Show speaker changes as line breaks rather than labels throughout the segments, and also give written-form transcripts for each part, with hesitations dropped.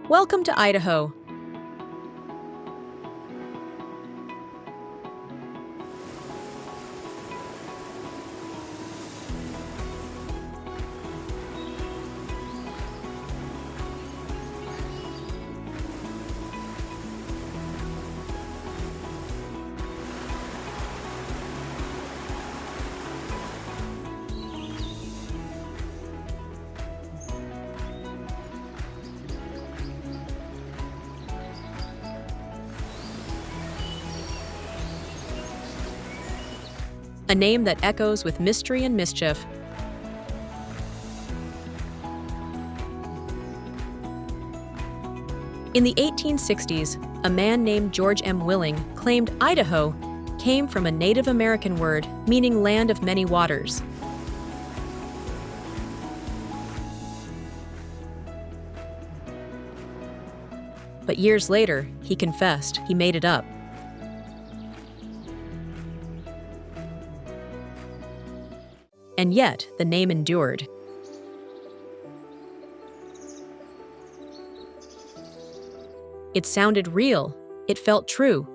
Welcome to Idaho. A name that echoes with mystery and mischief. In the 1860s, a man named George M. Willing claimed Idaho came from a Native American word meaning land of many waters. But years later, he confessed he made it up. And yet, the name endured. It sounded real, it felt true,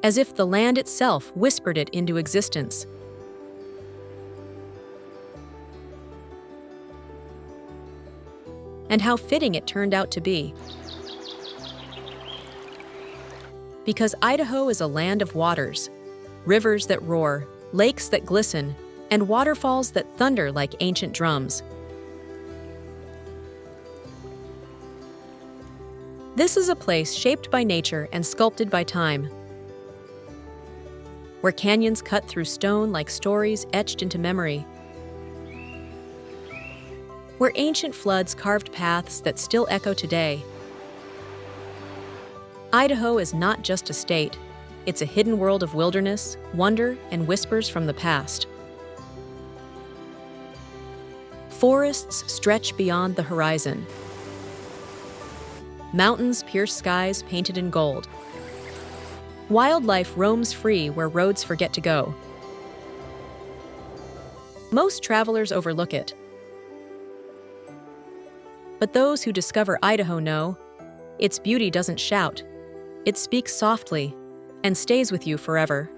as if the land itself whispered it into existence. And how fitting it turned out to be. Because Idaho is a land of waters, rivers that roar, lakes that glisten, and waterfalls that thunder like ancient drums. This is a place shaped by nature and sculpted by time, where canyons cut through stone like stories etched into memory, where ancient floods carved paths that still echo today. Idaho is not just a state, it's a hidden world of wilderness, wonder, and whispers from the past. Forests stretch beyond the horizon. Mountains pierce skies painted in gold. Wildlife roams free where roads forget to go. Most travelers overlook it. But those who discover Idaho know its beauty doesn't shout. It speaks softly and stays with you forever.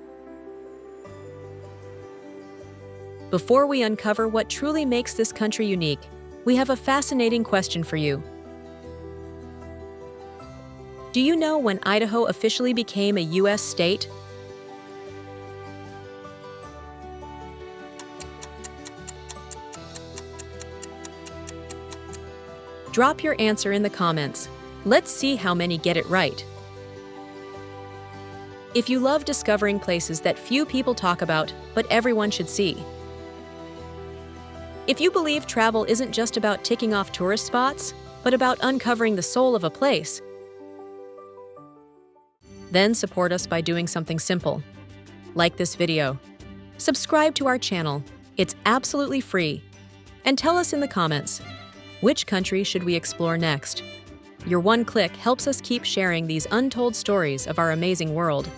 Before we uncover what truly makes this country unique, we have a fascinating question for you. Do you know when Idaho officially became a U.S. state? Drop your answer in the comments. Let's see how many get it right. If you love discovering places that few people talk about, but everyone should see. If you believe travel isn't just about ticking off tourist spots, but about uncovering the soul of a place, then support us by doing something simple. Like this video. Subscribe to our channel. It's absolutely free. And tell us in the comments, which country should we explore next? Your one click helps us keep sharing these untold stories of our amazing world.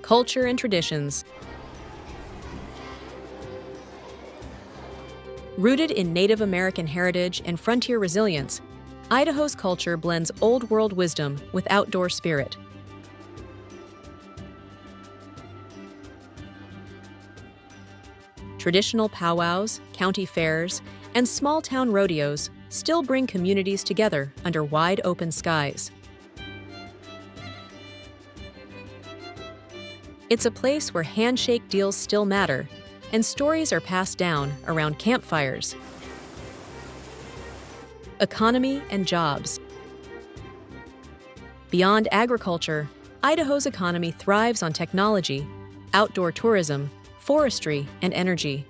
Culture and traditions. Rooted in Native American heritage and frontier resilience, Idaho's culture blends old world wisdom with outdoor spirit. Traditional powwows, county fairs, and small-town rodeos still bring communities together under wide open skies. It's a place where handshake deals still matter, and stories are passed down around campfires. Economy and jobs. Beyond agriculture, Idaho's economy thrives on technology, outdoor tourism, forestry, and energy.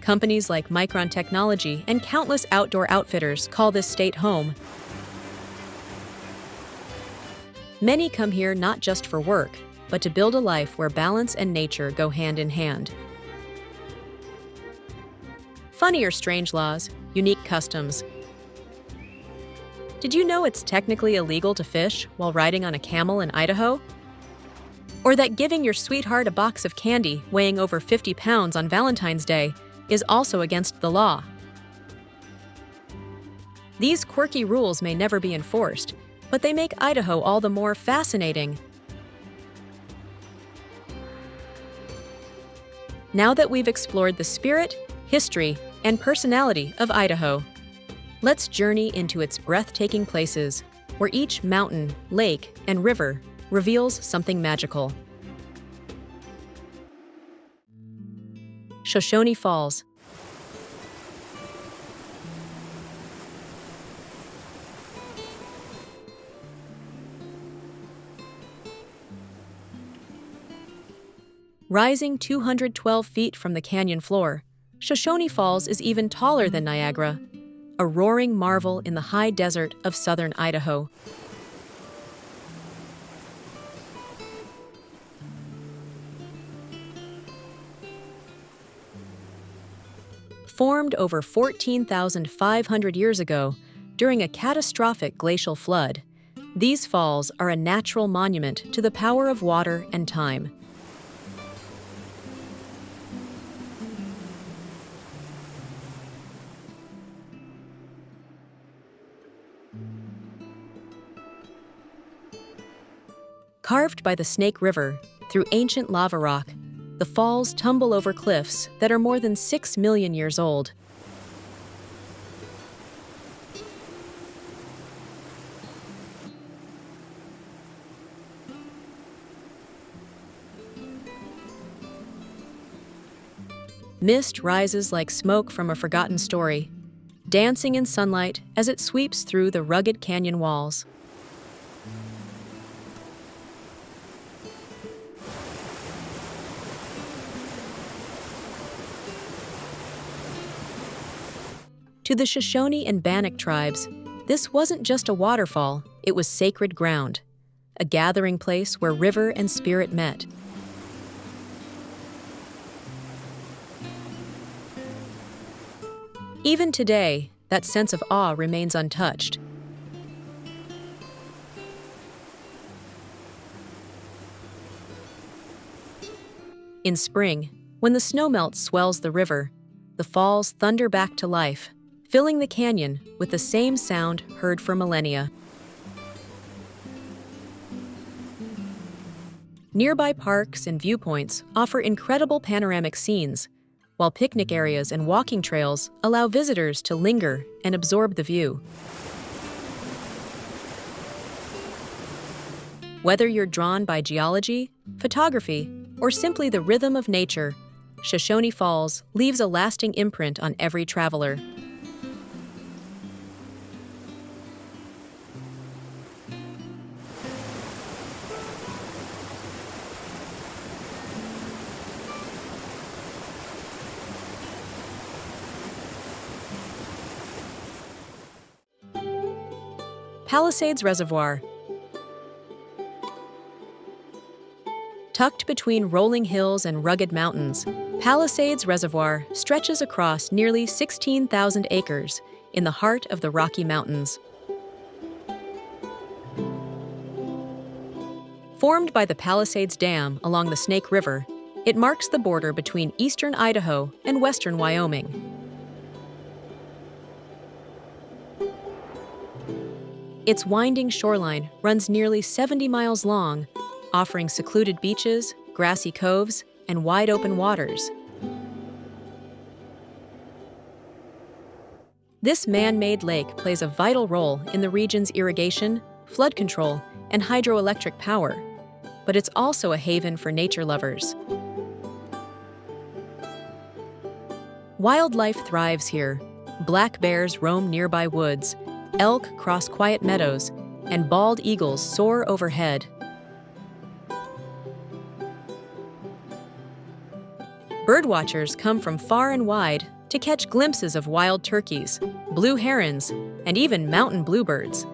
Companies like Micron Technology and countless outdoor outfitters call this state home. Many come here not just for work, but to build a life where balance and nature go hand in hand. Funny or strange laws, unique customs. Did you know it's technically illegal to fish while riding on a camel in Idaho? Or that giving your sweetheart a box of candy weighing over 50 pounds on Valentine's Day is also against the law. These quirky rules may never be enforced, but they make Idaho all the more fascinating. Now that we've explored the spirit, history, and personality of Idaho, let's journey into its breathtaking places, where each mountain, lake, and river reveals something magical. Shoshone Falls. Rising 212 feet from the canyon floor, Shoshone Falls is even taller than Niagara, a roaring marvel in the high desert of southern Idaho. Formed over 14,500 years ago during a catastrophic glacial flood, these falls are a natural monument to the power of water and time. Carved by the Snake River through ancient lava rock, the falls tumble over cliffs that are more than 6 million years old. Mist rises like smoke from a forgotten story, dancing in sunlight as it sweeps through the rugged canyon walls. To the Shoshone and Bannock tribes, this wasn't just a waterfall, it was sacred ground, a gathering place where river and spirit met. Even today, that sense of awe remains untouched. In spring, when the snowmelt swells the river, the falls thunder back to life, filling the canyon with the same sound heard for millennia. Nearby parks and viewpoints offer incredible panoramic scenes, while picnic areas and walking trails allow visitors to linger and absorb the view. Whether you're drawn by geology, photography, or simply the rhythm of nature, Shoshone Falls leaves a lasting imprint on every traveler. Palisades Reservoir. Tucked between rolling hills and rugged mountains, Palisades Reservoir stretches across nearly 16,000 acres in the heart of the Rocky Mountains. Formed by the Palisades Dam along the Snake River, it marks the border between eastern Idaho and western Wyoming. Its winding shoreline runs nearly 70 miles long, offering secluded beaches, grassy coves, and wide-open waters. This man-made lake plays a vital role in the region's irrigation, flood control, and hydroelectric power, but it's also a haven for nature lovers. Wildlife thrives here. Black bears roam nearby woods, elk cross quiet meadows, and bald eagles soar overhead. Birdwatchers come from far and wide to catch glimpses of wild turkeys, blue herons, and even mountain bluebirds.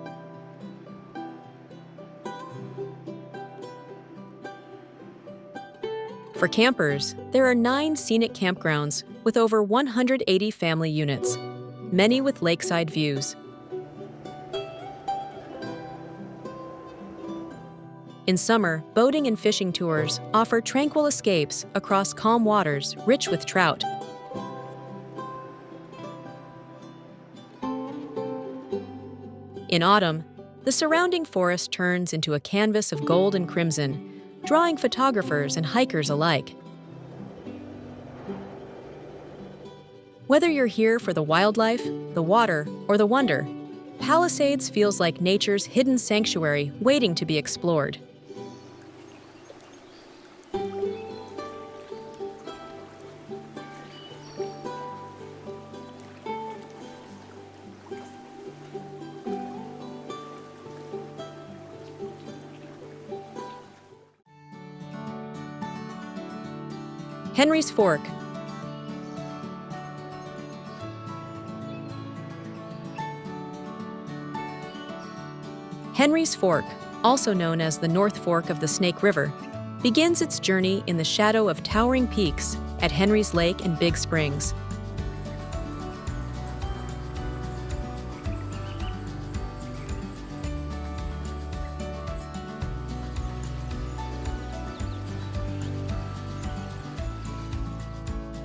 For campers, there are 9 scenic campgrounds with over 180 family units, many with lakeside views. In summer, boating and fishing tours offer tranquil escapes across calm waters rich with trout. In autumn, the surrounding forest turns into a canvas of gold and crimson, drawing photographers and hikers alike. Whether you're here for the wildlife, the water, or the wonder, Palisades feels like nature's hidden sanctuary waiting to be explored. Henry's Fork. Henry's Fork, also known as the North Fork of the Snake River, begins its journey in the shadow of towering peaks at Henry's Lake and Big Springs.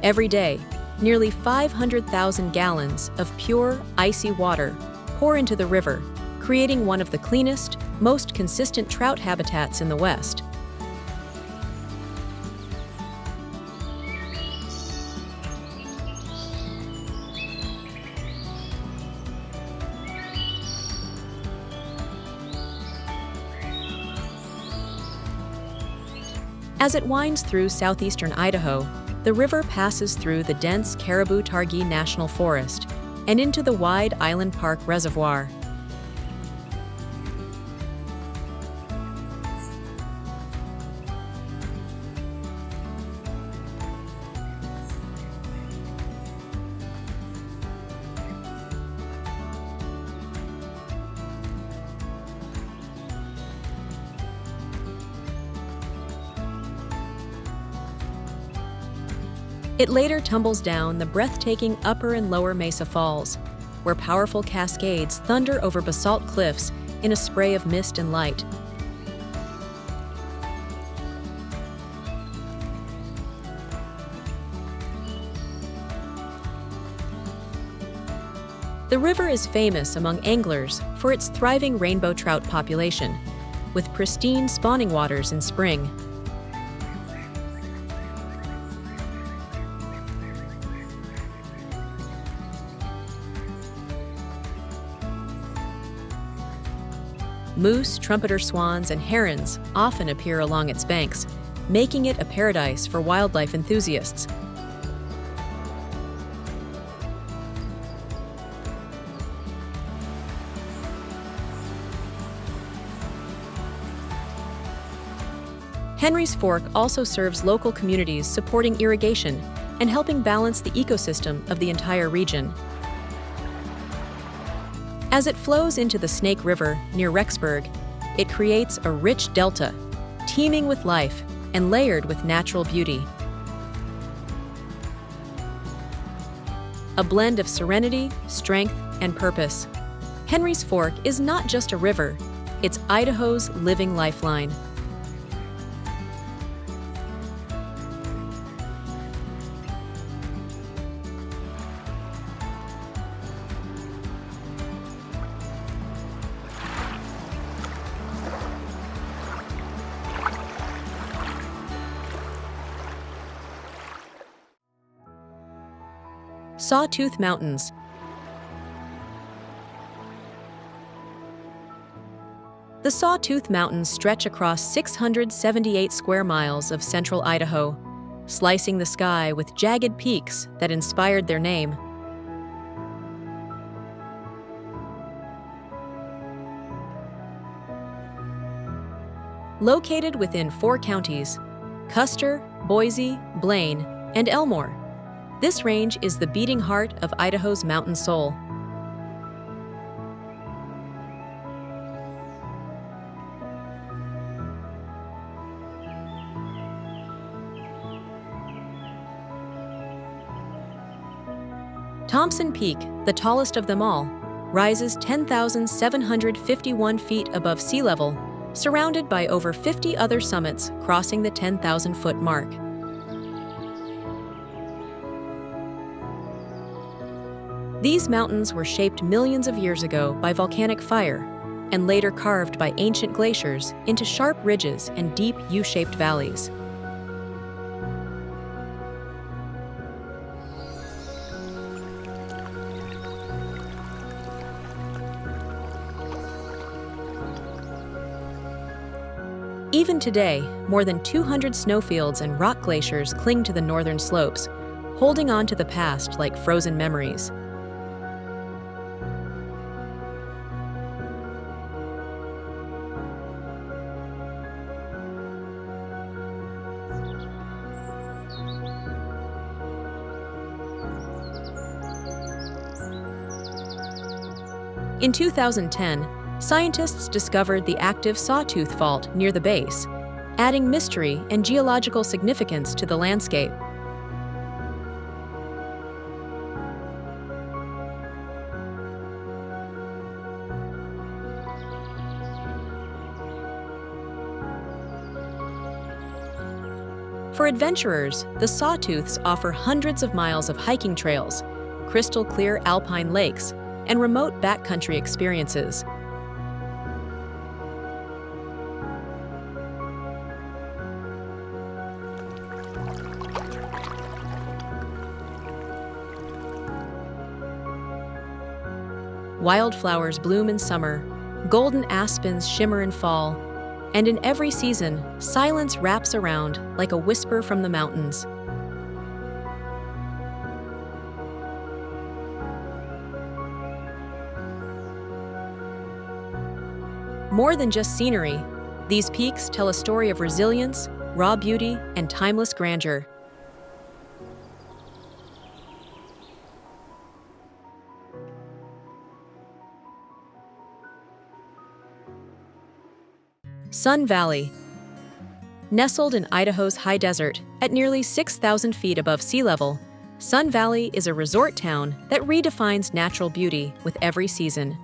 Every day, nearly 500,000 gallons of pure, icy water pour into the river, creating one of the cleanest, most consistent trout habitats in the West. As it winds through southeastern Idaho, the river passes through the dense Caribou-Targhee National Forest and into the wide Island Park Reservoir. It later tumbles down the breathtaking upper and lower Mesa Falls, where powerful cascades thunder over basalt cliffs in a spray of mist and light. The river is famous among anglers for its thriving rainbow trout population, with pristine spawning waters in spring. Moose, trumpeter swans, and herons often appear along its banks, making it a paradise for wildlife enthusiasts. Henry's Fork also serves local communities supporting irrigation and helping balance the ecosystem of the entire region. As it flows into the Snake River near Rexburg, it creates a rich delta, teeming with life and layered with natural beauty. A blend of serenity, strength, and purpose, Henry's Fork is not just a river, it's Idaho's living lifeline. Sawtooth Mountains. The Sawtooth Mountains stretch across 678 square miles of central Idaho, slicing the sky with jagged peaks that inspired their name. Located within 4 counties, Custer, Boise, Blaine, and Elmore, this range is the beating heart of Idaho's mountain soul. Thompson Peak, the tallest of them all, rises 10,751 feet above sea level, surrounded by over 50 other summits crossing the 10,000-foot mark. These mountains were shaped millions of years ago by volcanic fire and later carved by ancient glaciers into sharp ridges and deep U-shaped valleys. Even today, more than 200 snowfields and rock glaciers cling to the northern slopes, holding on to the past like frozen memories. In 2010, scientists discovered the active Sawtooth Fault near the base, adding mystery and geological significance to the landscape. For adventurers, the Sawtooths offer hundreds of miles of hiking trails, crystal-clear alpine lakes, and remote backcountry experiences. Wildflowers bloom in summer, golden aspens shimmer in fall, and in every season, silence wraps around like a whisper from the mountains. More than just scenery, these peaks tell a story of resilience, raw beauty, and timeless grandeur. Sun Valley. Nestled in Idaho's high desert at nearly 6,000 feet above sea level, Sun Valley is a resort town that redefines natural beauty with every season.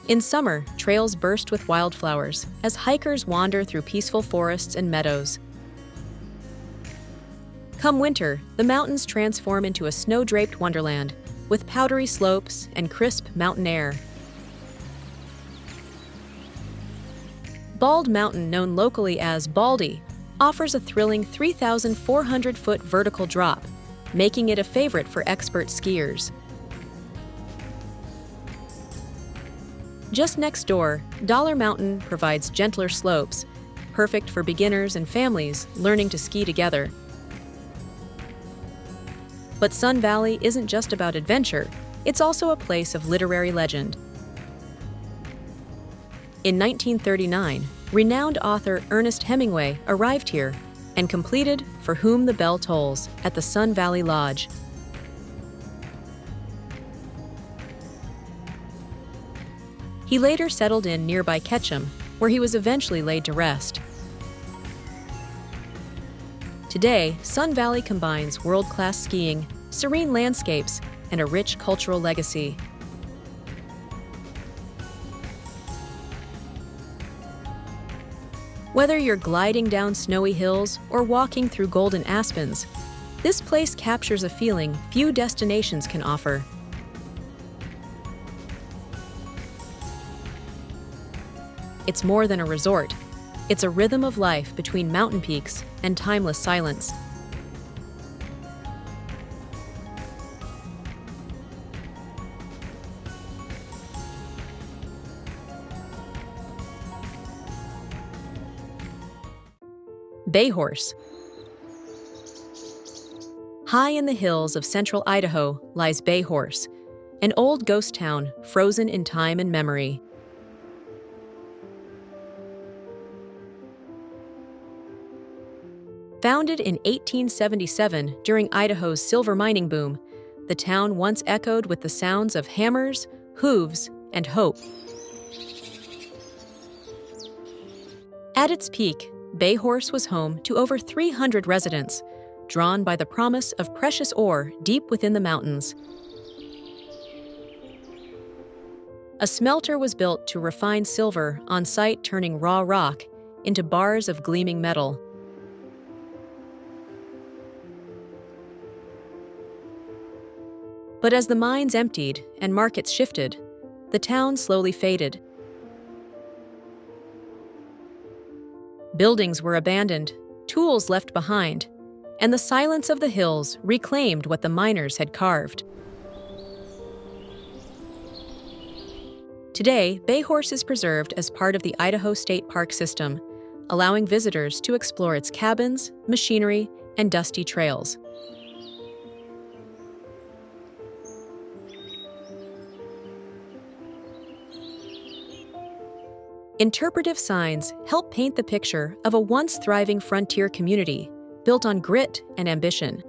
In summer, trails burst with wildflowers as hikers wander through peaceful forests and meadows. Come winter, the mountains transform into a snow-draped wonderland with powdery slopes and crisp mountain air. Bald Mountain, known locally as Baldy, offers a thrilling 3,400-foot vertical drop, making it a favorite for expert skiers. Just next door, Dollar Mountain provides gentler slopes, perfect for beginners and families learning to ski together. But Sun Valley isn't just about adventure, it's also a place of literary legend. In 1939, renowned author Ernest Hemingway arrived here and completed For Whom the Bell Tolls at the Sun Valley Lodge. He later settled in nearby Ketchum, where he was eventually laid to rest. Today, Sun Valley combines world-class skiing, serene landscapes, and a rich cultural legacy. Whether you're gliding down snowy hills or walking through golden aspens, this place captures a feeling few destinations can offer. It's more than a resort. It's a rhythm of life between mountain peaks and timeless silence. Bayhorse. High in the hills of central Idaho lies Bayhorse, an old ghost town frozen in time and memory. Founded in 1877 during Idaho's silver mining boom, the town once echoed with the sounds of hammers, hooves, and hope. At its peak, Bayhorse was home to over 300 residents, drawn by the promise of precious ore deep within the mountains. A smelter was built to refine silver on site, turning raw rock into bars of gleaming metal. But as the mines emptied and markets shifted, the town slowly faded. Buildings were abandoned, tools left behind, and the silence of the hills reclaimed what the miners had carved. Today, Bayhorse is preserved as part of the Idaho State Park system, allowing visitors to explore its cabins, machinery, and dusty trails. Interpretive signs help paint the picture of a once thriving frontier community built on grit and ambition.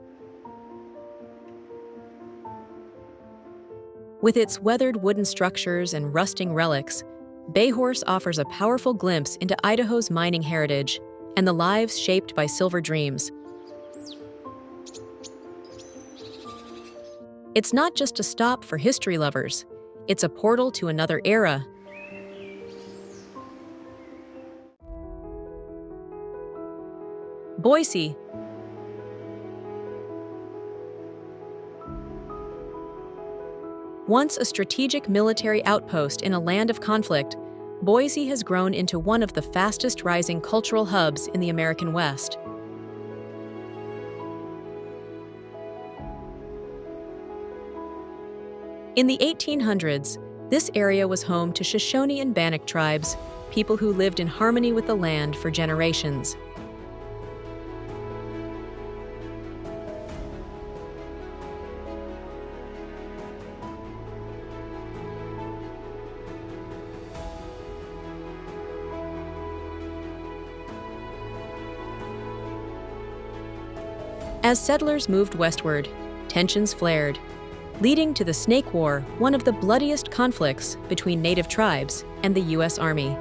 With its weathered wooden structures and rusting relics, Bayhorse offers a powerful glimpse into Idaho's mining heritage and the lives shaped by silver dreams. It's not just a stop for history lovers, it's a portal to another era. Boise. Once a strategic military outpost in a land of conflict, Boise has grown into one of the fastest-rising cultural hubs in the American West. In the 1800s, this area was home to Shoshone and Bannock tribes, people who lived in harmony with the land for generations. As settlers moved westward, tensions flared, leading to the Snake War, one of the bloodiest conflicts between native tribes and the U.S. Army.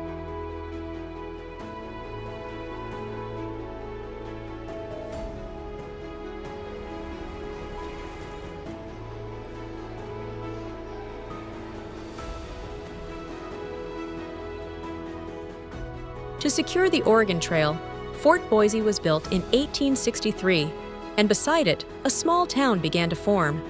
To secure the Oregon Trail, Fort Boise was built in 1863, and beside it, a small town began to form.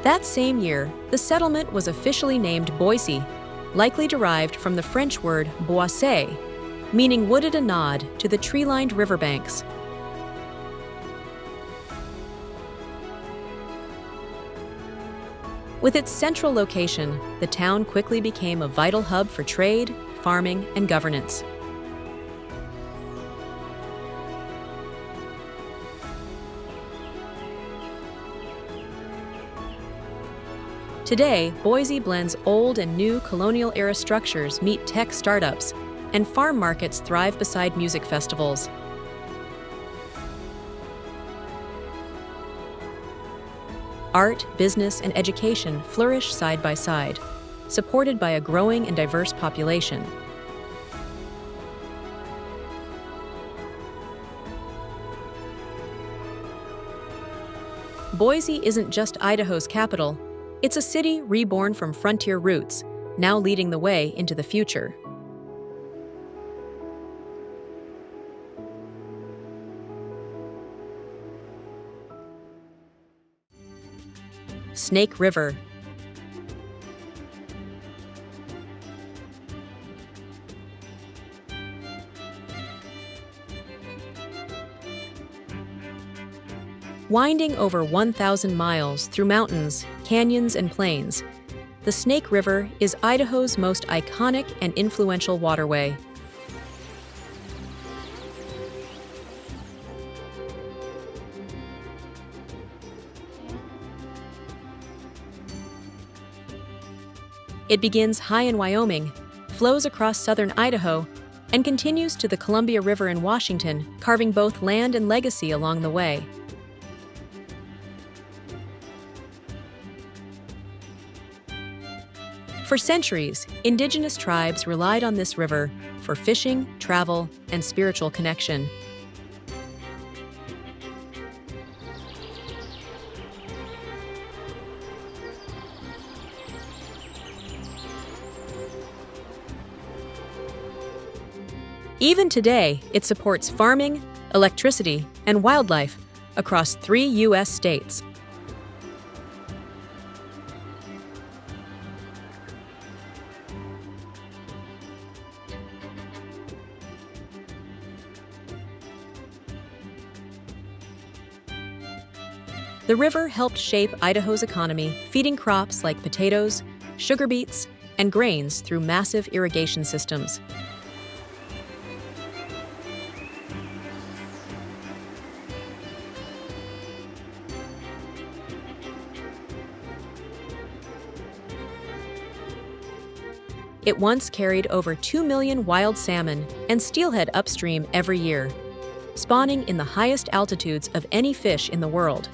That same year, the settlement was officially named Boise, likely derived from the French word boise, meaning wooded, a nod to the tree-lined riverbanks. With its central location, the town quickly became a vital hub for trade, farming, and governance. Today, Boise blends old and new colonial-era structures meet tech startups, and farm markets thrive beside music festivals. Art, business, and education flourish side by side, supported by a growing and diverse population. Boise isn't just Idaho's capital, it's a city reborn from frontier roots, now leading the way into the future. Snake River. Winding over 1,000 miles through mountains, canyons, and plains, the Snake River is Idaho's most iconic and influential waterway. It begins high in Wyoming, flows across southern Idaho, and continues to the Columbia River in Washington, carving both land and legacy along the way. For centuries, indigenous tribes relied on this river for fishing, travel, and spiritual connection. Even today, it supports farming, electricity, and wildlife across 3 U.S. states. The river helped shape Idaho's economy, feeding crops like potatoes, sugar beets, and grains through massive irrigation systems. It once carried over 2 million wild salmon and steelhead upstream every year, spawning in the highest altitudes of any fish in the world.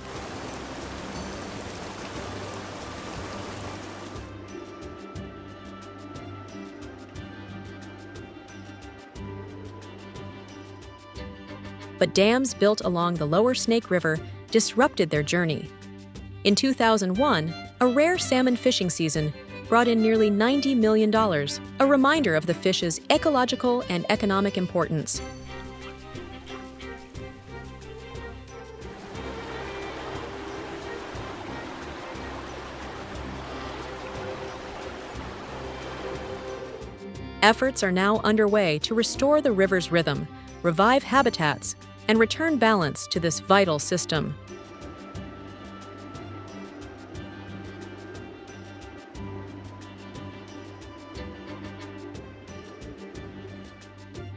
But dams built along the lower Snake River disrupted their journey. In 2001, a rare salmon fishing season brought in nearly $90 million, a reminder of the fish's ecological and economic importance. Efforts are now underway to restore the river's rhythm, revive habitats, and return balance to this vital system.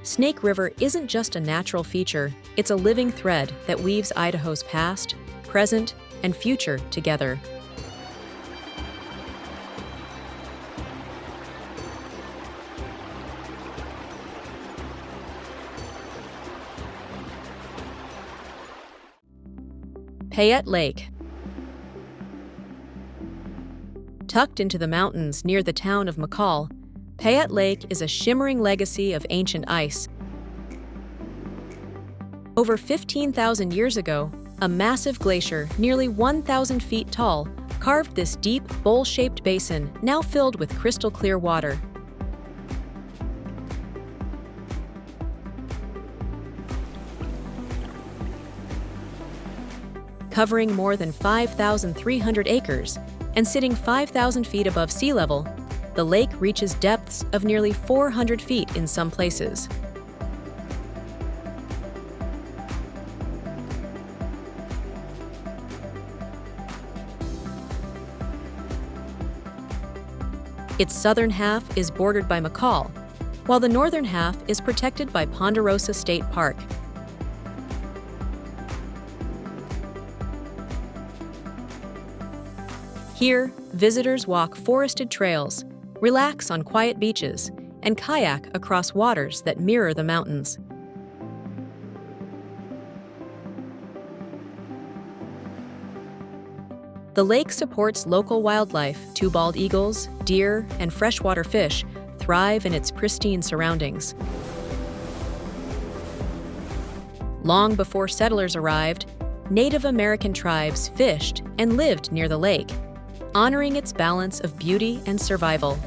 Snake River isn't just a natural feature, it's a living thread that weaves Idaho's past, present, and future together. Payette Lake. Tucked into the mountains near the town of McCall, Payette Lake is a shimmering legacy of ancient ice. Over 15,000 years ago, a massive glacier nearly 1,000 feet tall carved this deep, bowl-shaped basin now filled with crystal-clear water. Covering more than 5,300 acres and sitting 5,000 feet above sea level, the lake reaches depths of nearly 400 feet in some places. Its southern half is bordered by McCall, while the northern half is protected by Ponderosa State Park. Here, visitors walk forested trails, relax on quiet beaches, and kayak across waters that mirror the mountains. The lake supports local wildlife. Two bald eagles, deer, and freshwater fish thrive in its pristine surroundings. Long before settlers arrived, Native American tribes fished and lived near the lake, honoring its balance of beauty and survival.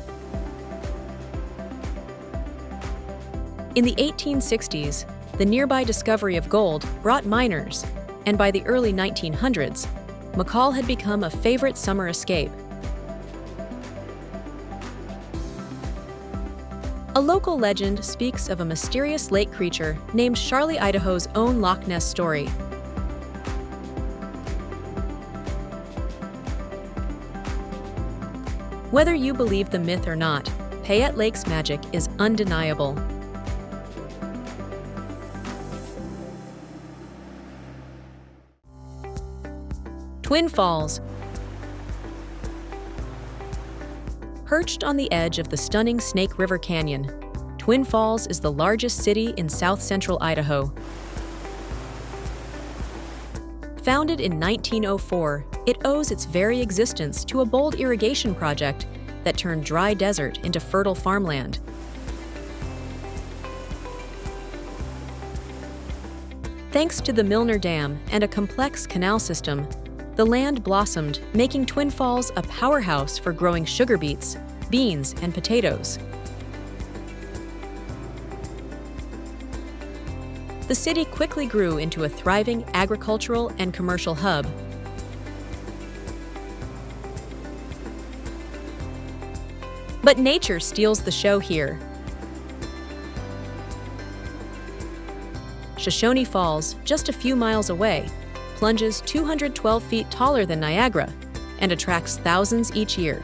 In the 1860s, the nearby discovery of gold brought miners, and by the early 1900s, McCall had become a favorite summer escape. A local legend speaks of a mysterious lake creature named Charlie Idaho's own Loch Ness story. Whether you believe the myth or not, Payette Lake's magic is undeniable. Twin Falls. Perched on the edge of the stunning Snake River Canyon, Twin Falls is the largest city in south-central Idaho. Founded in 1904, it owes its very existence to a bold irrigation project that turn dry desert into fertile farmland. Thanks to the Milner Dam and a complex canal system, the land blossomed, making Twin Falls a powerhouse for growing sugar beets, beans, and potatoes. The city quickly grew into a thriving agricultural and commercial hub. But nature steals the show here. Shoshone Falls, just a few miles away, plunges 212 feet taller than Niagara and attracts thousands each year.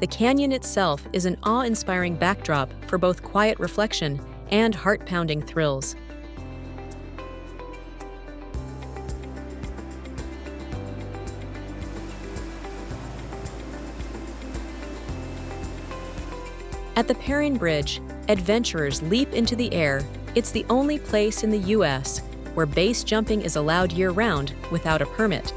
The canyon itself is an awe-inspiring backdrop for both quiet reflection and heart-pounding thrills. At the Perrine Bridge, adventurers leap into the air. It's the only place in the U.S. where base jumping is allowed year-round without a permit.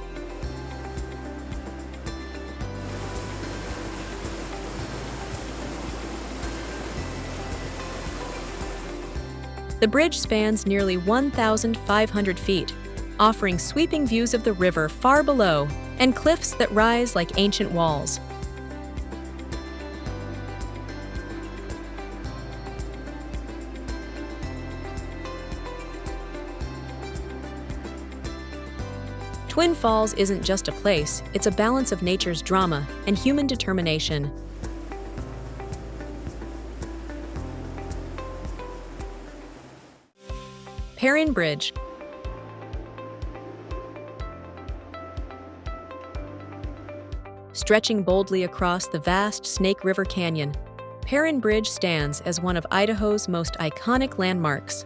The bridge spans nearly 1,500 feet, offering sweeping views of the river far below and cliffs that rise like ancient walls. Twin Falls isn't just a place, it's a balance of nature's drama and human determination. Perrine Bridge. Stretching boldly across the vast Snake River Canyon, Perrine Bridge stands as one of Idaho's most iconic landmarks.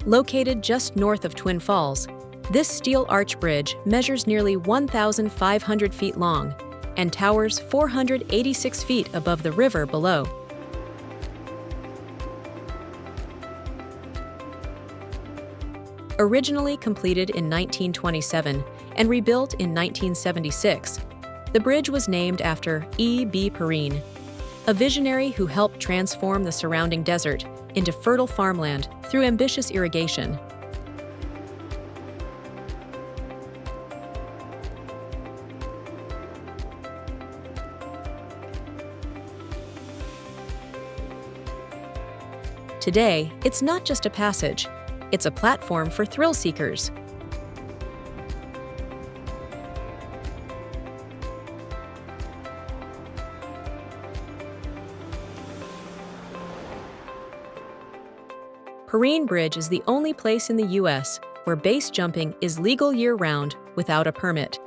Located just north of Twin Falls, this steel arch bridge measures nearly 1,500 feet long and towers 486 feet above the river below. Originally completed in 1927 and rebuilt in 1976, the bridge was named after E.B. Perrine, a visionary who helped transform the surrounding desert into fertile farmland through ambitious irrigation. Today, it's not just a passage, it's a platform for thrill seekers. Perrine Bridge is the only place in the U.S. where base jumping is legal year-round without a permit.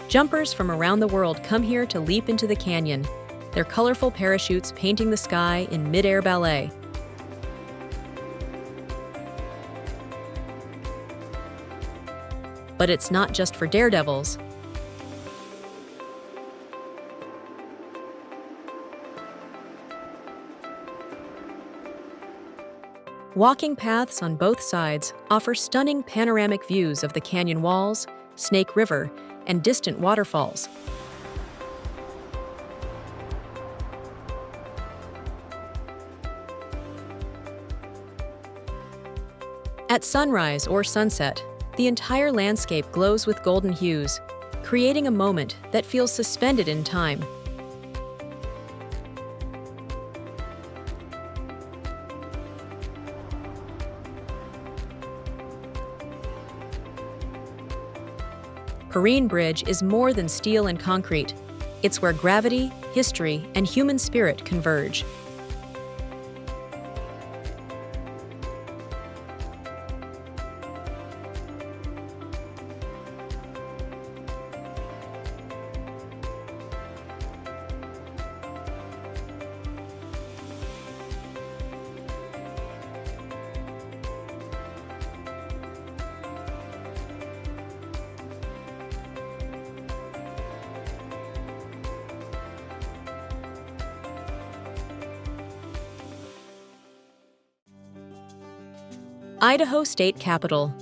Jumpers from around the world come here to leap into the canyon, their colorful parachutes painting the sky in mid-air ballet. But it's not just for daredevils. Walking paths on both sides offer stunning panoramic views of the canyon walls, Snake River, and distant waterfalls. At sunrise or sunset, the entire landscape glows with golden hues, creating a moment that feels suspended in time. Perrine Bridge is more than steel and concrete. It's where gravity, history, and human spirit converge. Idaho State Capitol.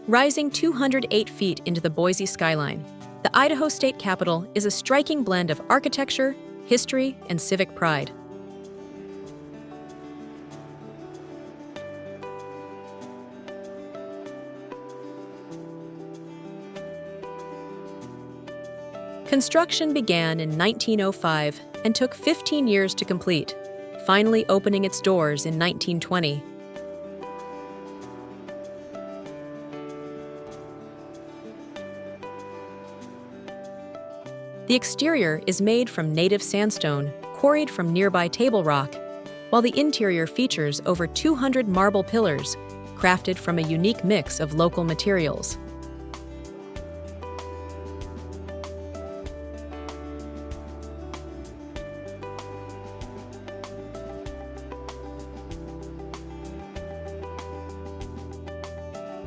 Rising 208 feet into the Boise skyline, the Idaho State Capitol is a striking blend of architecture, history, and civic pride. Construction began in 1905 and took 15 years to complete, finally opening its doors in 1920. The exterior is made from native sandstone, quarried from nearby Table Rock, while the interior features over 200 marble pillars, crafted from a unique mix of local materials.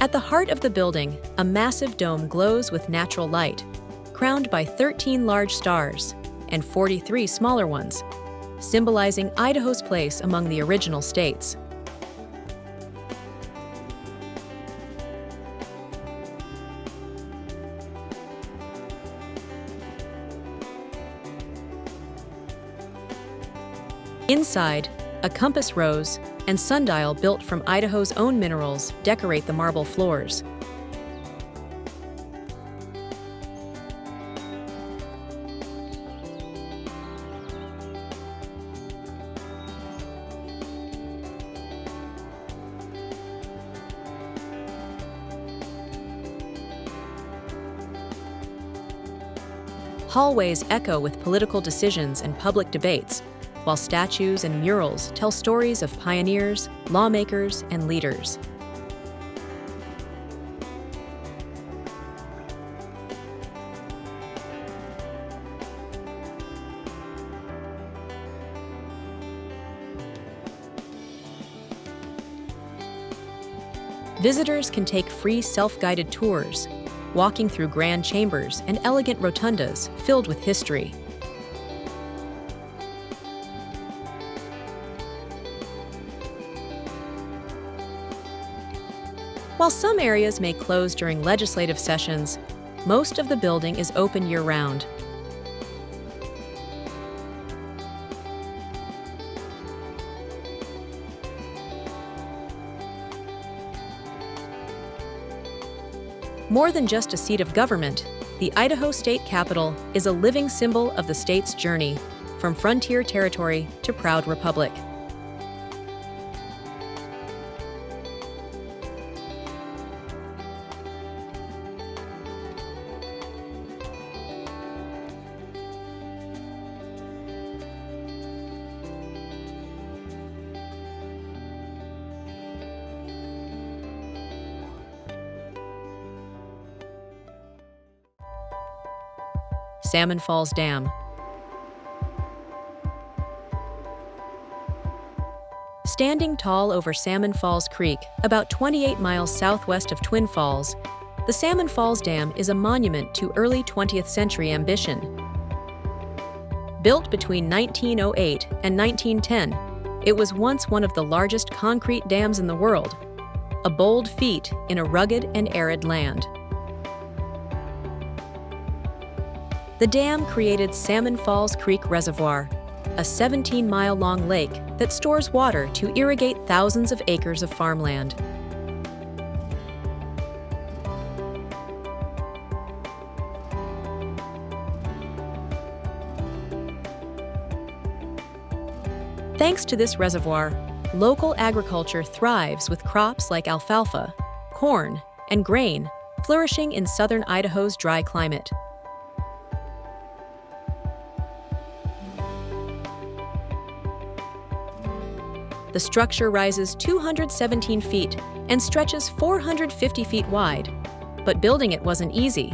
At the heart of the building, a massive dome glows with natural light, crowned by 13 large stars and 43 smaller ones, symbolizing Idaho's place among the original states. Inside, a compass rose and sundial built from Idaho's own minerals decorate the marble floors. Hallways echo with political decisions and public debates, while statues and murals tell stories of pioneers, lawmakers, and leaders. Visitors can take free self-guided tours, walking through grand chambers and elegant rotundas filled with history. While some areas may close during legislative sessions, most of the building is open year-round. More than just a seat of government, the Idaho State Capitol is a living symbol of the state's journey, from frontier territory to proud republic. Salmon Falls Dam. Standing tall over Salmon Falls Creek, about 28 miles southwest of Twin Falls, the Salmon Falls Dam is a monument to early 20th century ambition. Built between 1908 and 1910, it was once one of the largest concrete dams in the world, a bold feat in a rugged and arid land. The dam created Salmon Falls Creek Reservoir, a 17-mile-long lake that stores water to irrigate thousands of acres of farmland. Thanks to this reservoir, local agriculture thrives with crops like alfalfa, corn, and grain, flourishing in southern Idaho's dry climate. The structure rises 217 feet and stretches 450 feet wide. But building it wasn't easy.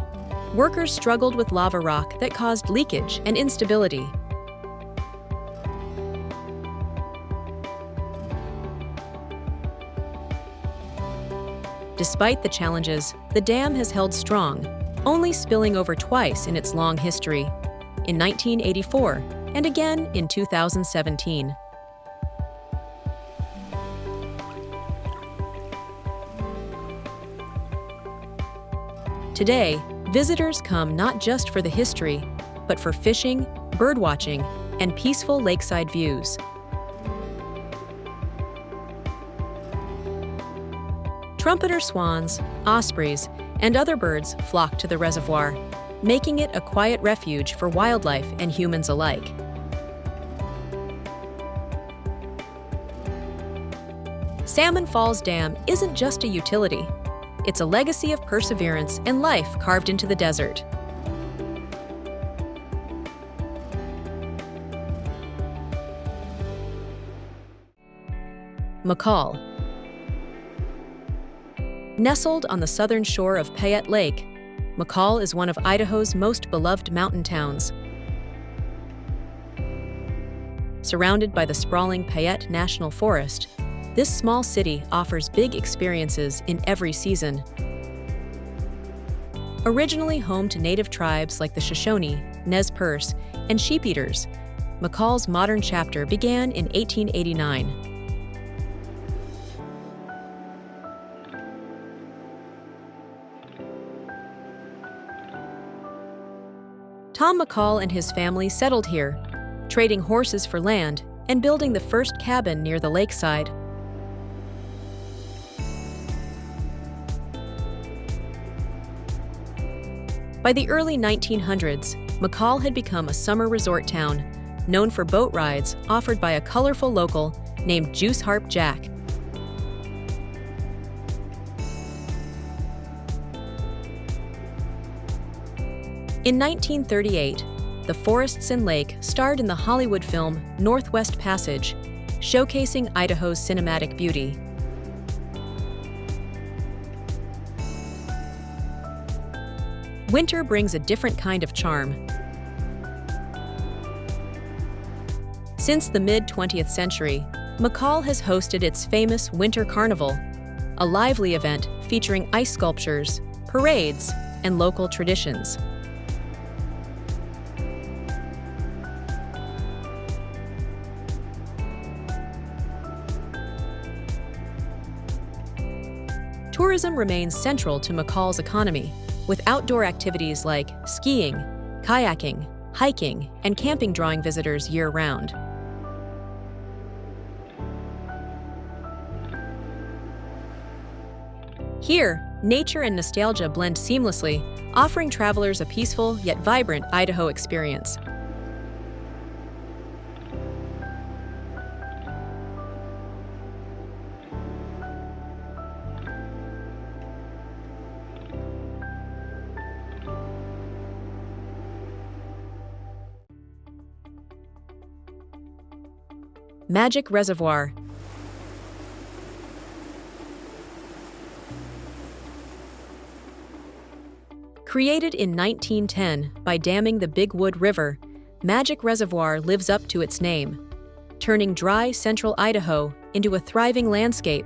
Workers struggled with lava rock that caused leakage and instability. Despite the challenges, the dam has held strong, only spilling over twice in its long history, in 1984 and again in 2017. Today, visitors come not just for the history, but for fishing, birdwatching, and peaceful lakeside views. Trumpeter swans, ospreys, and other birds flock to the reservoir, making it a quiet refuge for wildlife and humans alike. Salmon Falls Dam isn't just a utility. It's a legacy of perseverance and life carved into the desert. McCall. Nestled on the southern shore of Payette Lake, McCall is one of Idaho's most beloved mountain towns. Surrounded by the sprawling Payette National Forest, this small city offers big experiences in every season. Originally home to native tribes like the Shoshone, Nez Perce, and sheep-eaters, McCall's modern chapter began in 1889. Tom McCall and his family settled here, trading horses for land and building the first cabin near the lakeside. By the early 1900s, McCall had become a summer resort town, known for boat rides offered by a colorful local named Juice Harp Jack. In 1938, the forests and lake starred in the Hollywood film Northwest Passage, showcasing Idaho's cinematic beauty. Winter brings a different kind of charm. Since the mid-20th century, McCall has hosted its famous Winter Carnival, a lively event featuring ice sculptures, parades, and local traditions. Tourism remains central to McCall's economy, with outdoor activities like skiing, kayaking, hiking, and camping drawing visitors year-round. Here, nature and nostalgia blend seamlessly, offering travelers a peaceful yet vibrant Idaho experience. Magic Reservoir. Created in 1910 by damming the Big Wood River, Magic Reservoir lives up to its name, turning dry central Idaho into a thriving landscape.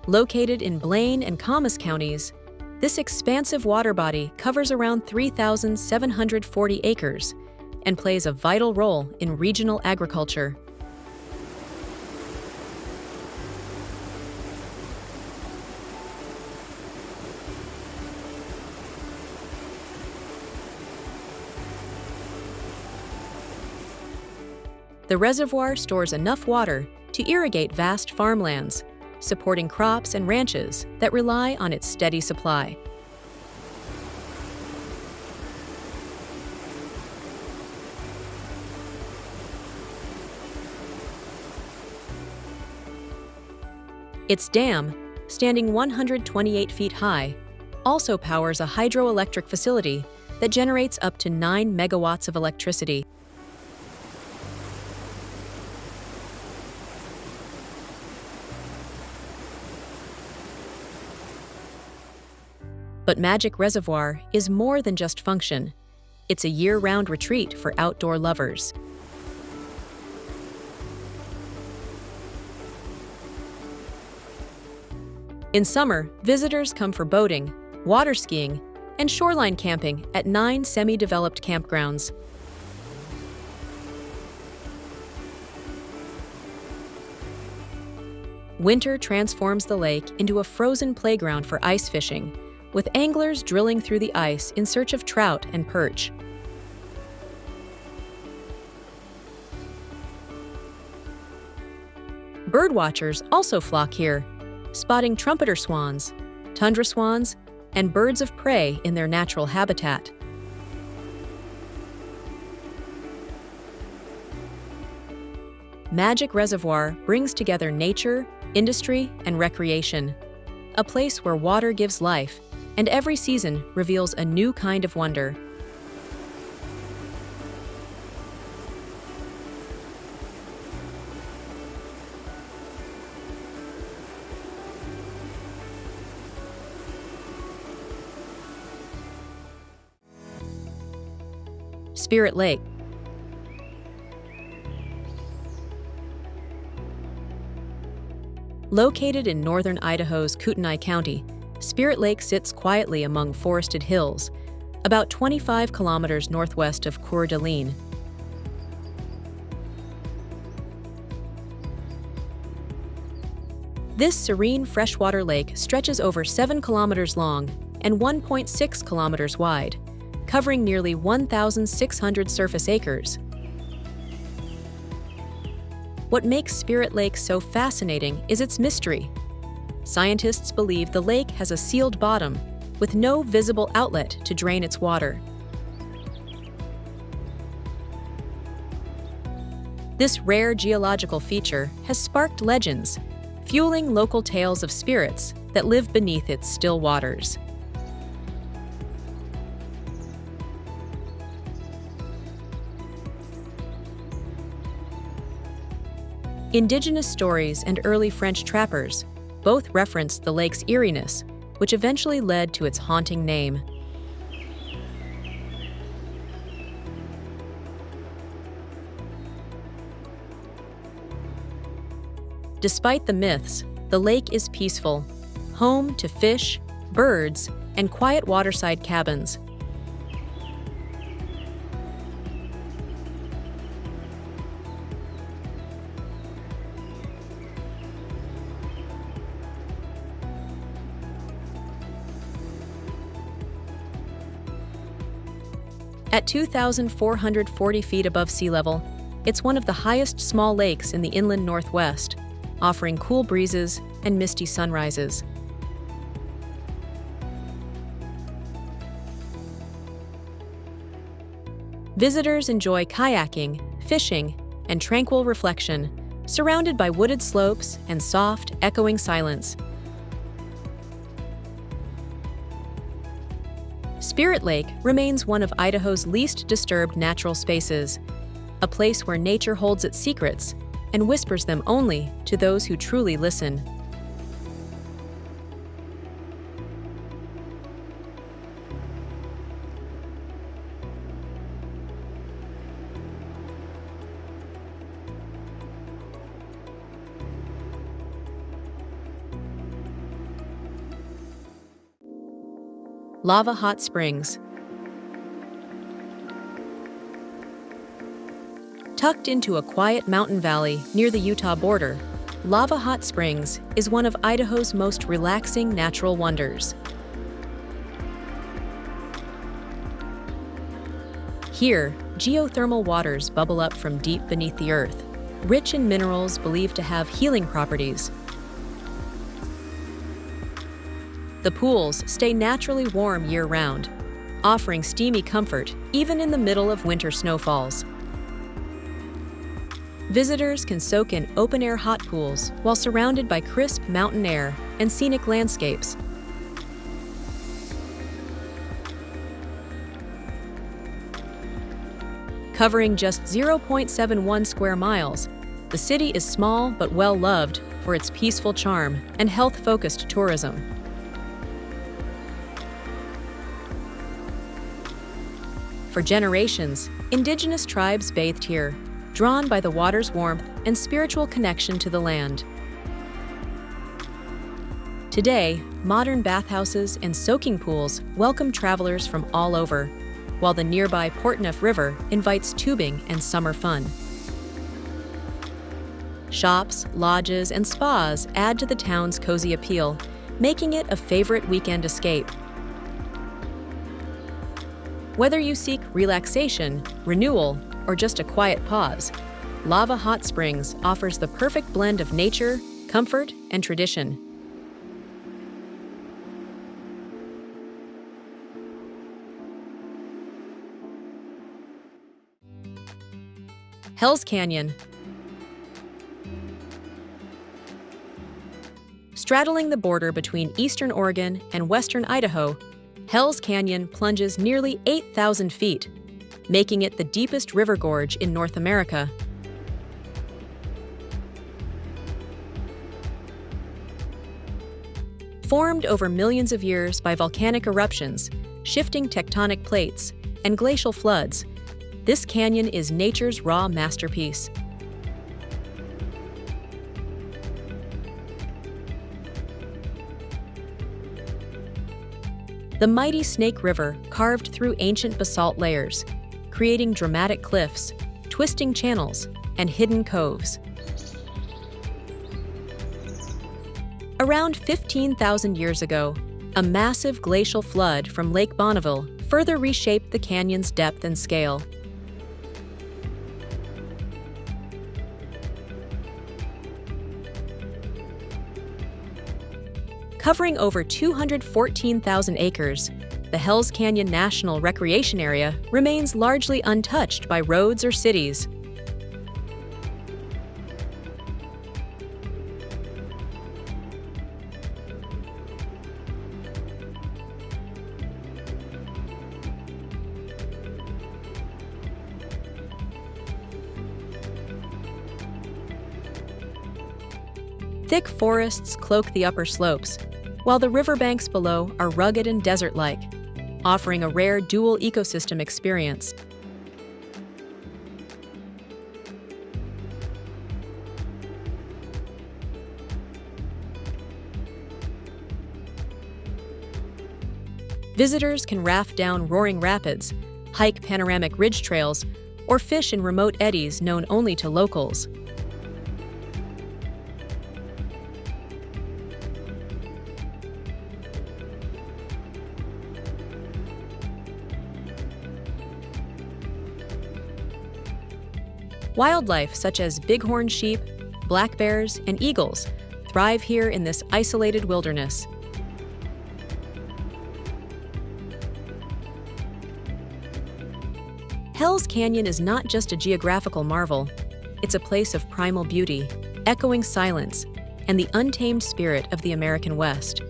Located in Blaine and Camas counties, this expansive water body covers around 3,740 acres and plays a vital role in regional agriculture. The reservoir stores enough water to irrigate vast farmlands, supporting crops and ranches that rely on its steady supply. Its dam, standing 128 feet high, also powers a hydroelectric facility that generates up to 9 megawatts of electricity. But Magic Reservoir is more than just function. It's a year-round retreat for outdoor lovers. In summer, visitors come for boating, water skiing, and shoreline camping at 9 semi-developed campgrounds. Winter transforms the lake into a frozen playground for ice fishing, with anglers drilling through the ice in search of trout and perch. Birdwatchers also flock here, spotting trumpeter swans, tundra swans, and birds of prey in their natural habitat. Magic Reservoir brings together nature, industry, and recreation, a place where water gives life, and every season reveals a new kind of wonder. Spirit Lake. Located in northern Idaho's Kootenai County, Spirit Lake sits quietly among forested hills, about 25 kilometers northwest of Coeur d'Alene. This serene freshwater lake stretches over 7 kilometers long and 1.6 kilometers wide, covering nearly 1,600 surface acres. What makes Spirit Lake so fascinating is its mystery. Scientists believe the lake has a sealed bottom with no visible outlet to drain its water. This rare geological feature has sparked legends, fueling local tales of spirits that live beneath its still waters. Indigenous stories and early French trappers both referenced the lake's eeriness, which eventually led to its haunting name. Despite the myths, the lake is peaceful, home to fish, birds, and quiet waterside cabins. At 2,440 feet above sea level, it's one of the highest small lakes in the inland Northwest, offering cool breezes and misty sunrises. Visitors enjoy kayaking, fishing, and tranquil reflection, surrounded by wooded slopes and soft, echoing silence. Spirit Lake remains one of Idaho's least disturbed natural spaces, a place where nature holds its secrets and whispers them only to those who truly listen. Lava Hot Springs. Tucked into a quiet mountain valley near the Utah border, Lava Hot Springs is one of Idaho's most relaxing natural wonders. Here, geothermal waters bubble up from deep beneath the earth, rich in minerals believed to have healing properties. The pools stay naturally warm year-round, offering steamy comfort even in the middle of winter snowfalls. Visitors can soak in open-air hot pools while surrounded by crisp mountain air and scenic landscapes. Covering just 0.71 square miles, the city is small but well-loved for its peaceful charm and health-focused tourism. For generations, indigenous tribes bathed here, drawn by the water's warmth and spiritual connection to the land. Today, modern bathhouses and soaking pools welcome travelers from all over, while the nearby Portneuf River invites tubing and summer fun. Shops, lodges, and spas add to the town's cozy appeal, making it a favorite weekend escape. Whether you seek relaxation, renewal, or just a quiet pause, Lava Hot Springs offers the perfect blend of nature, comfort, and tradition. Hells Canyon. Straddling the border between eastern Oregon and western Idaho, Hells Canyon plunges nearly 8,000 feet, making it the deepest river gorge in North America. Formed over millions of years by volcanic eruptions, shifting tectonic plates, and glacial floods, this canyon is nature's raw masterpiece. The mighty Snake River carved through ancient basalt layers, creating dramatic cliffs, twisting channels, and hidden coves. Around 15,000 years ago, a massive glacial flood from Lake Bonneville further reshaped the canyon's depth and scale. Covering over 214,000 acres, the Hells Canyon National Recreation Area remains largely untouched by roads or cities. Thick forests cloak the upper slopes, while the riverbanks below are rugged and desert-like, offering a rare dual ecosystem experience. Visitors can raft down roaring rapids, hike panoramic ridge trails, or fish in remote eddies known only to locals. Wildlife such as bighorn sheep, black bears, and eagles thrive here in this isolated wilderness. Hells Canyon is not just a geographical marvel, it's a place of primal beauty, echoing silence, and the untamed spirit of the American West.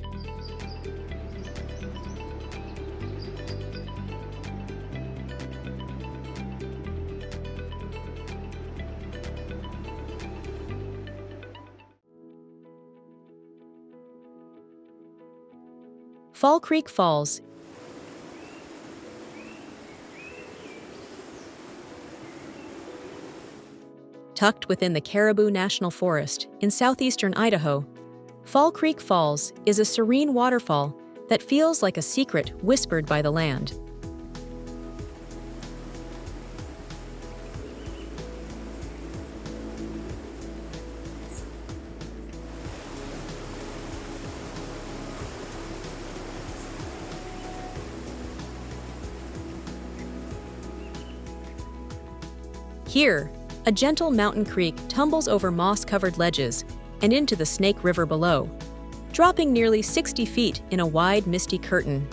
Fall Creek Falls. Tucked within the Caribou National Forest in southeastern Idaho, Fall Creek Falls is a serene waterfall that feels like a secret whispered by the land. Here, a gentle mountain creek tumbles over moss-covered ledges and into the Snake River below, dropping nearly 60 feet in a wide, misty curtain.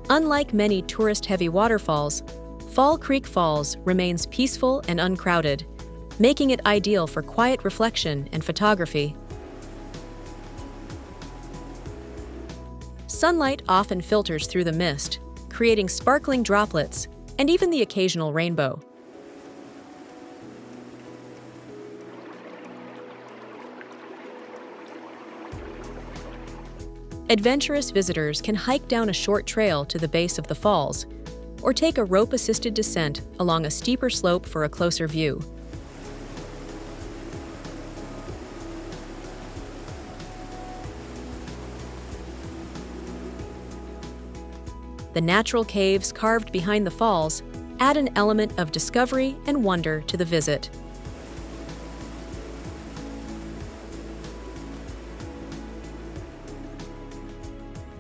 Unlike many tourist-heavy waterfalls, Fall Creek Falls remains peaceful and uncrowded, making it ideal for quiet reflection and photography. Sunlight often filters through the mist, creating sparkling droplets and even the occasional rainbow. Adventurous visitors can hike down a short trail to the base of the falls, or take a rope-assisted descent along a steeper slope for a closer view. The natural caves carved behind the falls add an element of discovery and wonder to the visit.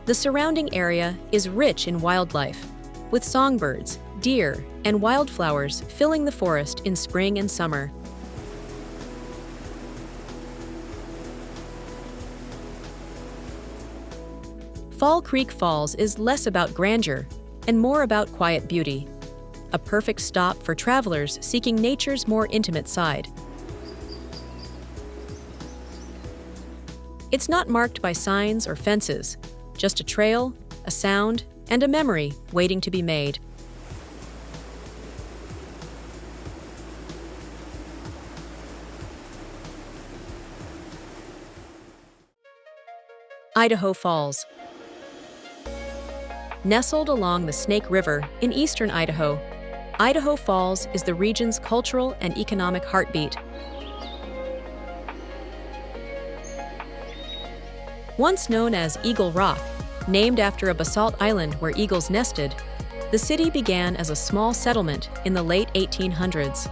The surrounding area is rich in wildlife, with songbirds, deer, and wildflowers filling the forest in spring and summer. Fall Creek Falls is less about grandeur and more about quiet beauty, a perfect stop for travelers seeking nature's more intimate side. It's not marked by signs or fences, just a trail, a sound, and a memory waiting to be made. Idaho Falls. Nestled along the Snake River in eastern Idaho, Idaho Falls is the region's cultural and economic heartbeat. Once known as Eagle Rock, named after a basalt island where eagles nested, the city began as a small settlement in the late 1800s.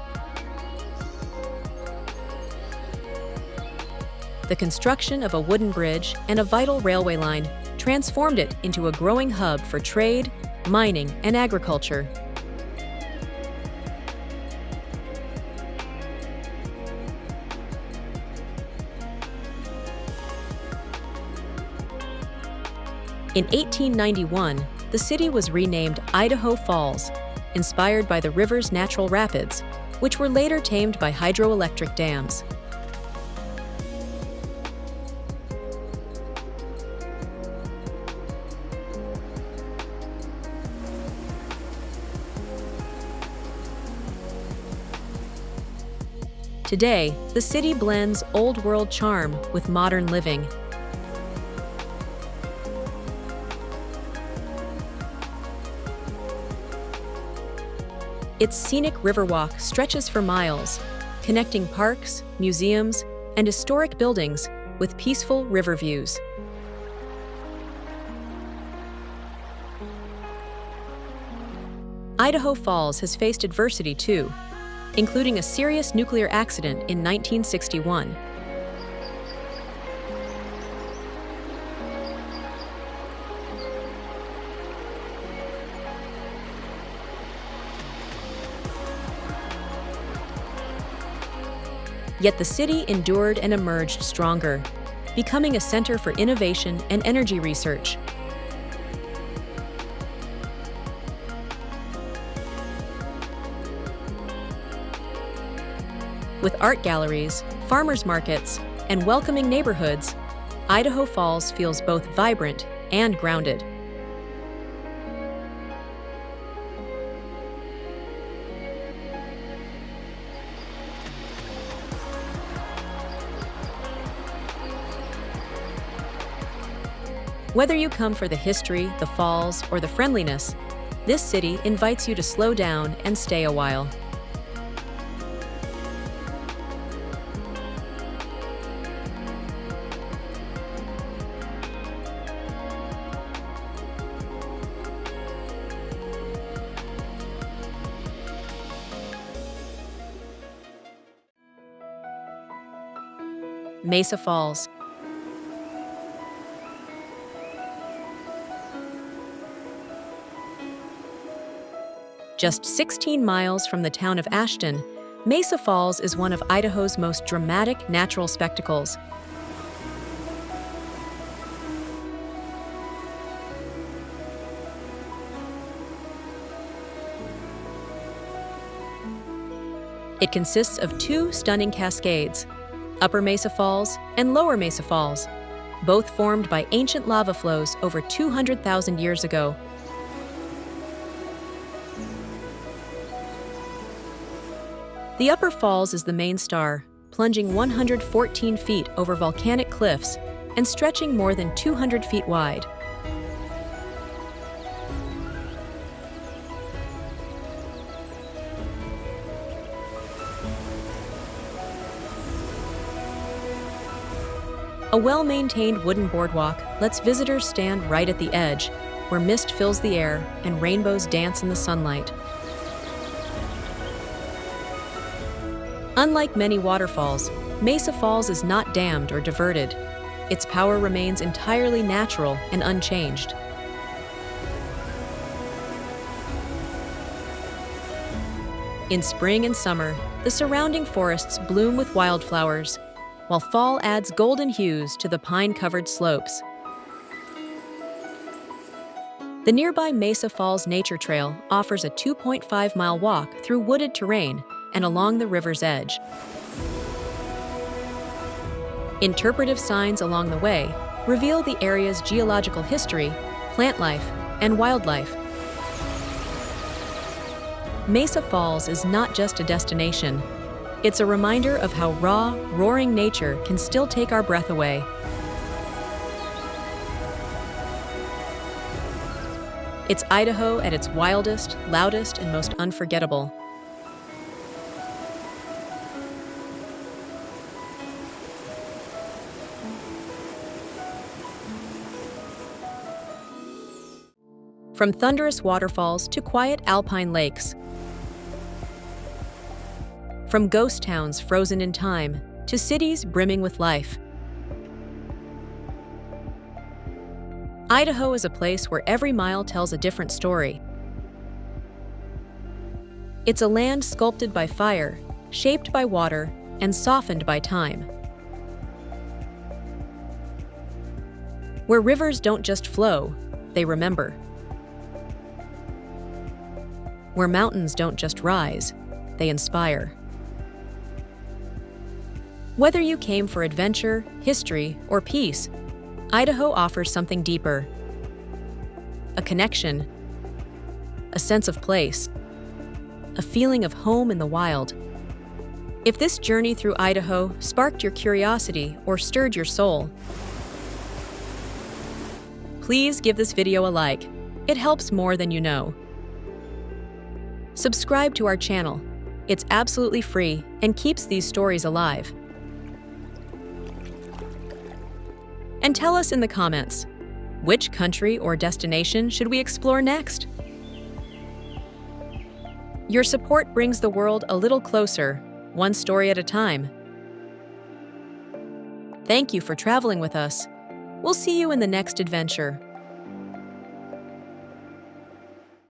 The construction of a wooden bridge and a vital railway line transformed it into a growing hub for trade, mining, and agriculture. In 1891, the city was renamed Idaho Falls, inspired by the river's natural rapids, which were later tamed by hydroelectric dams. Today, the city blends old-world charm with modern living. Its scenic riverwalk stretches for miles, connecting parks, museums, and historic buildings with peaceful river views. Idaho Falls has faced adversity too, including a serious nuclear accident in 1961. Yet the city endured and emerged stronger, becoming a center for innovation and energy research. With art galleries, farmers markets, and welcoming neighborhoods, Idaho Falls feels both vibrant and grounded. Whether you come for the history, the falls, or the friendliness, this city invites you to slow down and stay a while. Mesa Falls. Just 16 miles from the town of Ashton, Mesa Falls is one of Idaho's most dramatic natural spectacles. It consists of two stunning cascades, Upper Mesa Falls and Lower Mesa Falls, both formed by ancient lava flows over 200,000 years ago. The Upper Falls is the main star, plunging 114 feet over volcanic cliffs and stretching more than 200 feet wide. A well-maintained wooden boardwalk lets visitors stand right at the edge, where mist fills the air and rainbows dance in the sunlight. Unlike many waterfalls, Mesa Falls is not dammed or diverted. Its power remains entirely natural and unchanged. In spring and summer, the surrounding forests bloom with wildflowers, while fall adds golden hues to the pine-covered slopes. The nearby Mesa Falls Nature Trail offers a 2.5-mile walk through wooded terrain and along the river's edge. Interpretive signs along the way reveal the area's geological history, plant life, and wildlife. Mesa Falls is not just a destination. It's a reminder of how raw, roaring nature can still take our breath away. It's Idaho at its wildest, loudest, and most unforgettable. From thunderous waterfalls to quiet alpine lakes. From ghost towns frozen in time to cities brimming with life. Idaho is a place where every mile tells a different story. It's a land sculpted by fire, shaped by water, and softened by time. Where rivers don't just flow, they remember. Where mountains don't just rise, they inspire. Whether you came for adventure, history, or peace, Idaho offers something deeper. A connection, a sense of place, a feeling of home in the wild. If this journey through Idaho sparked your curiosity or stirred your soul, please give this video a like. It helps more than you know. Subscribe to our channel. It's absolutely free and keeps these stories alive. And tell us in the comments, which country or destination should we explore next? Your support brings the world a little closer, one story at a time. Thank you for traveling with us. We'll see you in the next adventure.